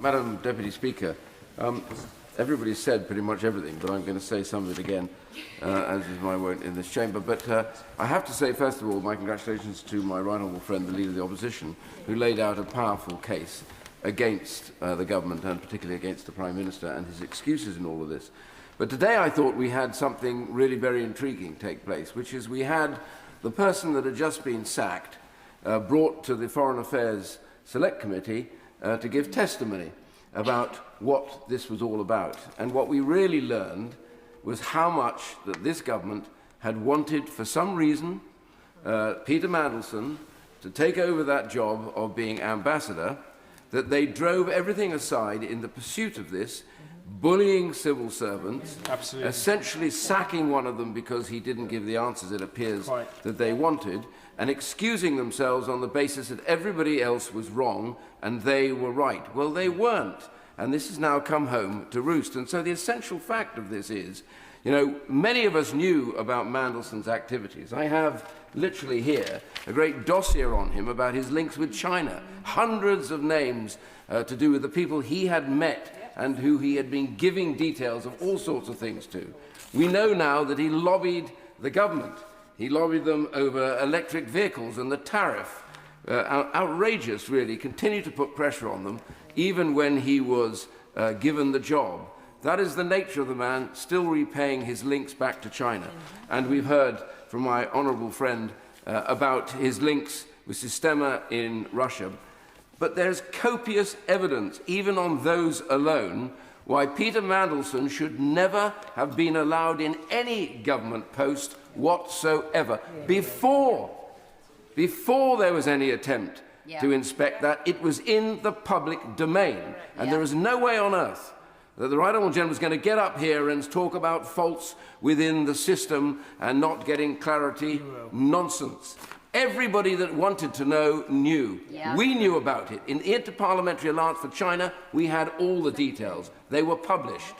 Madam Deputy Speaker, everybody's said pretty much everything, but I'm going to say some of it again, as is my wont in this chamber. But I have to say, first of all, my congratulations to my right honourable friend, the Leader of the Opposition, who laid out a powerful case against the government, and particularly against the Prime Minister and his excuses in all of this. But today I thought we had something really very intriguing take place, which is we had the person that had just been sacked brought to the Foreign Affairs Select Committee to give testimony about what this was all about. And what we really learned was how much that this government had wanted, for some reason, Peter Mandelson to take over that job of being ambassador, that they drove everything aside in the pursuit of this, bullying civil servants, essentially sacking one of them because he didn't give the answers, it appears, that they wanted, and excusing themselves on the basis that everybody else was wrong and they were right. Well, they weren't, and this has now come home to roost. And so the essential fact of this is, you know, many of us knew about Mandelson's activities. I have literally here a great dossier on him about his links with China, hundreds of names to do with the people he had met and who he had been giving details of all sorts of things to. We know now that he lobbied the government. He lobbied them over electric vehicles and the tariff. Outrageous, really, continued to put pressure on them, even when he was given the job. That is the nature of the man, still repaying his links back to China. And we've heard from my honourable friend about his links with Sistema in Russia. But there's copious evidence, even on those alone, why Peter Mandelson should never have been allowed in any government post whatsoever. Before there was any attempt to inspect that, it was in the public domain. And there is no way on earth that the right honourable gentleman is going to get up here and talk about faults within the system and not getting clarity. Nonsense. Everybody that wanted to know knew. We knew about it. In the Interparliamentary Alliance for China, we had all the details. They were published.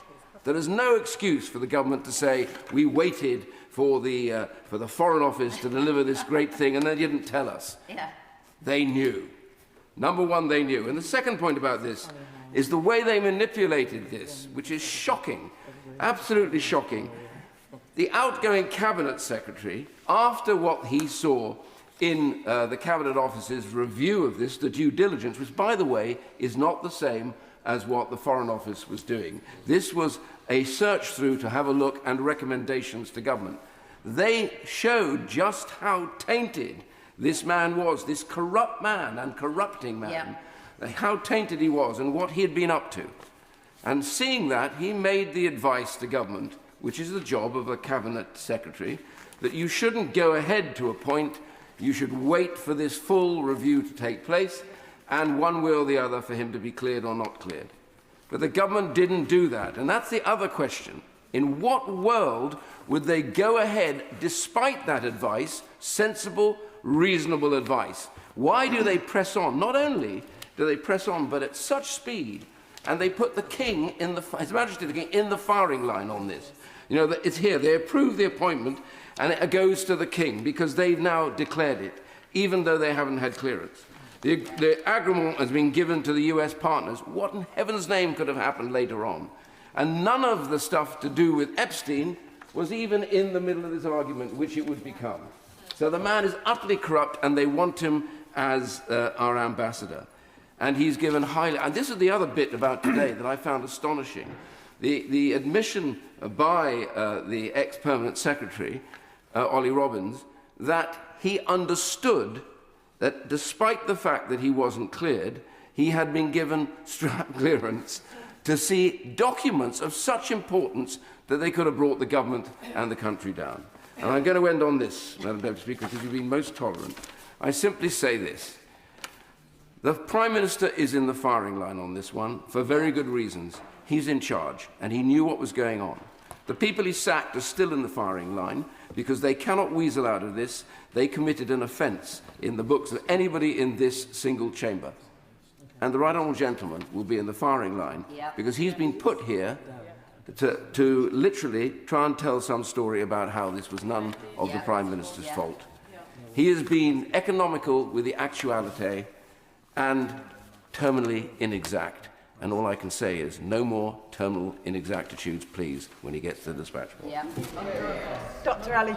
There is no excuse for the government to say we waited for the Foreign Office to deliver this great thing and they didn't tell us. They knew. Number one, they knew. And the second point about this is the way they manipulated this, which is shocking, absolutely shocking. The outgoing Cabinet Secretary, after what he saw in the Cabinet Office's review of this, the due diligence, which, by the way, is not the same as what the Foreign Office was doing. This was a search through to have a look and recommendations to government. They showed just how tainted this man was, this corrupt man and corrupting man, how tainted he was and what he had been up to. And seeing that, he made the advice to government, which is the job of a Cabinet Secretary, that you shouldn't go ahead to a point. You should wait for this full review to take place, and one way or the other for him to be cleared or not cleared. But the government didn't do that, and that's the other question. In what world would they go ahead, despite that advice, sensible, reasonable advice? Why do they press on? Not only do they press on, but at such speed, and they put the King, His Majesty the King, in the firing line on this. You know, it's here. They approve the appointment, and it goes to the King because they've now declared it, even though they haven't had clearance. The agreement has been given to the US partners. What in heaven's name could have happened later on? And none of the stuff to do with Epstein was even in the middle of this argument, which it would become. So the man is utterly corrupt, and they want him as our ambassador. And he's given highly... And this is the other bit about today that I found astonishing. The admission by the ex-permanent secretary, Olly Robbins, that he understood that despite the fact that he wasn't cleared, he had been given strap clearance to see documents of such importance that they could have brought the government and the country down. And I'm going to end on this, Madam Deputy Speaker, because you've been most tolerant. I simply say this. The Prime Minister is in the firing line on this one for very good reasons. He's in charge, and he knew what was going on. The people he sacked are still in the firing line because they cannot weasel out of this. They committed an offence in the books of anybody in this single chamber. And the right honourable gentleman will be in the firing line because he's been put here to literally try and tell some story about how this was none of the Prime Minister's fault. He has been economical with the actuality and terminally inexact. And all I can say is no more terminal inexactitudes, please, when he gets to the dispatch box. Yeah. Dr. Ali.